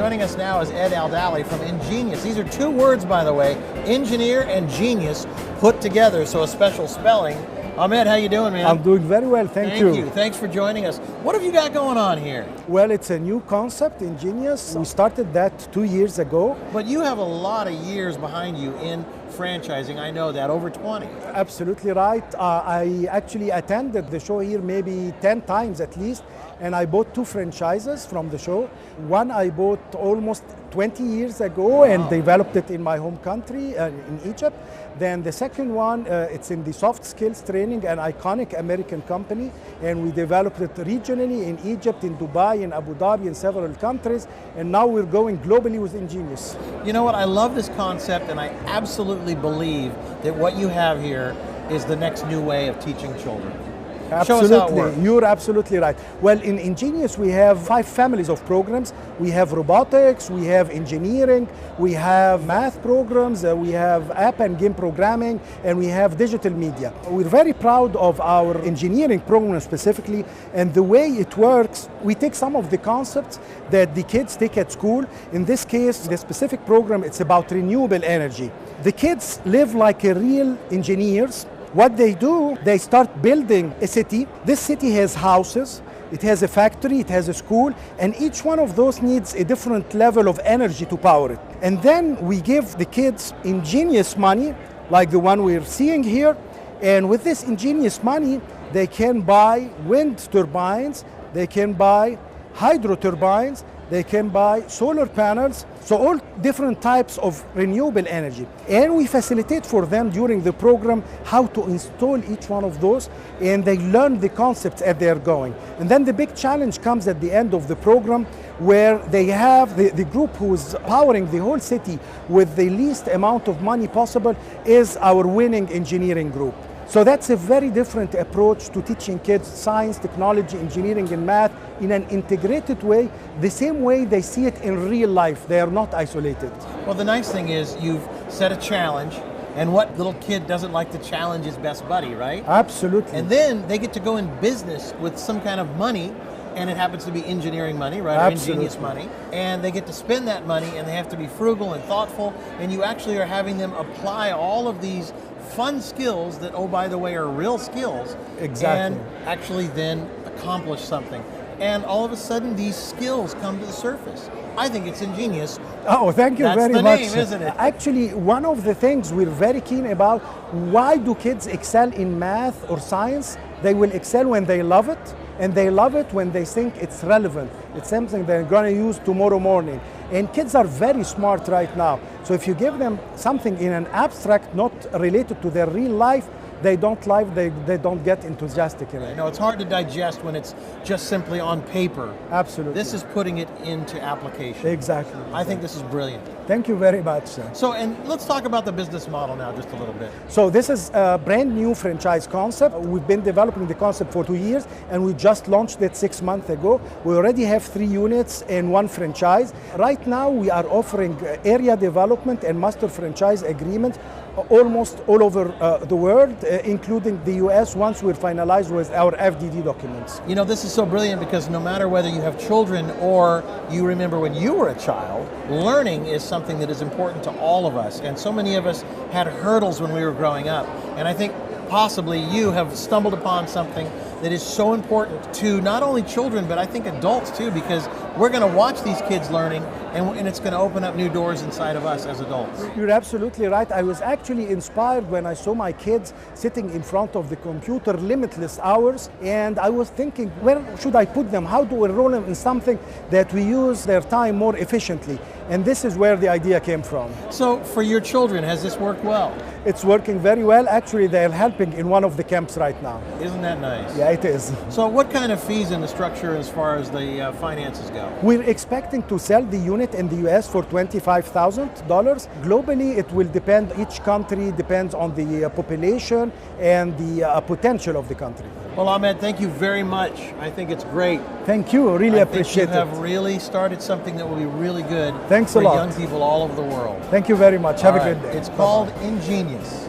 Joining us now is Ed Aldali from Engineeius. These are two words, by the way, engineer and genius put together, so a special spelling. Ahmed, how you doing, man? I'm doing very well, thank you. Thanks for joining us. What have you got going on here? Well, it's a new concept, Engineeius. We started that 2 years ago. But you have a lot of years behind you in franchising, I know that, over 20. Absolutely right. I actually attended the show here maybe 10 times at least, and I bought 2 franchises from the show. One I bought almost 20 years ago and developed it in my home country, in Egypt. Then the second one, it's in the soft skills training, an iconic American company, and we developed it regionally in Egypt, in Dubai, in Abu Dhabi, in several countries, and now we're going globally with Engineeius. You know what, I love this concept, and I absolutely believe that what you have here is the next new way of teaching children. Absolutely, Show us how it works. You're absolutely right. Well, in Engineeius we have 5 families of programs. We have robotics, we have engineering, we have math programs, we have app and game programming, and we have digital media. We're very proud of our engineering program specifically, and the way it works, we take some of the concepts that the kids take at school. In this case, the specific program, it's about renewable energy. The kids live like real engineers. What they do, they start building a city. This city has houses, it has a factory, it has a school, and each one of those needs a different level of energy to power it. And then we give the kids Engineeius money, like the one we're seeing here, and with this Engineeius money, they can buy wind turbines, they can buy hydro turbines, they can buy solar panels, so all different types of renewable energy. And we facilitate for them during the program how to install each one of those, and they learn the concepts as they're going. And then the big challenge comes at the end of the program, where they have the group who's powering the whole city with the least amount of money possible is our winning engineering group. So that's a very different approach to teaching kids science, technology, engineering, and math in an integrated way, the same way they see it in real life. They are not isolated. Well, the nice thing is you've set a challenge, and what little kid doesn't like to challenge his best buddy, right? Absolutely. And then they get to go in business with some kind of money, and it happens to be engineering money, right? Absolutely. Or Engineeius money. And they get to spend that money, and they have to be frugal and thoughtful, and you actually are having them apply all of these fun skills that, oh, by the way, are real skills. Exactly. And actually then accomplish something. And all of a sudden, these skills come to the surface. I think it's Engineeius. Oh, thank you very much. That's the name, isn't it? Actually, one of the things we're very keen about, why do kids excel in math or science? They will excel when they love it, and they love it when they think it's relevant. It's something they're going to use tomorrow morning. And kids are very smart right now. So if you give them something in an abstract, not related to their real life, they don't get enthusiastic in it. No, it's hard to digest when it's just simply on paper. Absolutely. This is putting it into application. Exactly. I think this is brilliant. Thank you very much, sir. So, and let's talk about the business model now just a little bit. So this is a brand new franchise concept. We've been developing the concept for 2 years, and we just launched it 6 months ago. We already have 3 units and 1 franchise. Right now we are offering area development and master franchise agreement almost all over the world, including the US, once we're finalized with our FDD documents. You know, this is so brilliant because no matter whether you have children or you remember when you were a child, learning is something that is important to all of us. And so many of us had hurdles when we were growing up. And I think possibly you have stumbled upon something that is so important to not only children, but I think adults too, because we're going to watch these kids learning, and it's going to open up new doors inside of us as adults. You're absolutely right. I was actually inspired when I saw my kids sitting in front of the computer limitless hours, and I was thinking, where should I put them? How do we enroll them in something that we use their time more efficiently? And this is where the idea came from. So for your children, has this worked well? It's working very well. Actually, they're helping in one of the camps right now. Isn't that nice? Yeah, it is. So what kind of fees in the structure as far as the finances go? We're expecting to sell the unit in the US for $25,000. Globally, it will depend, each country depends on the population and the potential of the country. Well, Ahmed, thank you very much. I think it's great. Thank you, really appreciate it. You have really started something that will be really good Thanks for a lot. young people all over the world. Thank you very much. Have a good day. It's called Engineeius.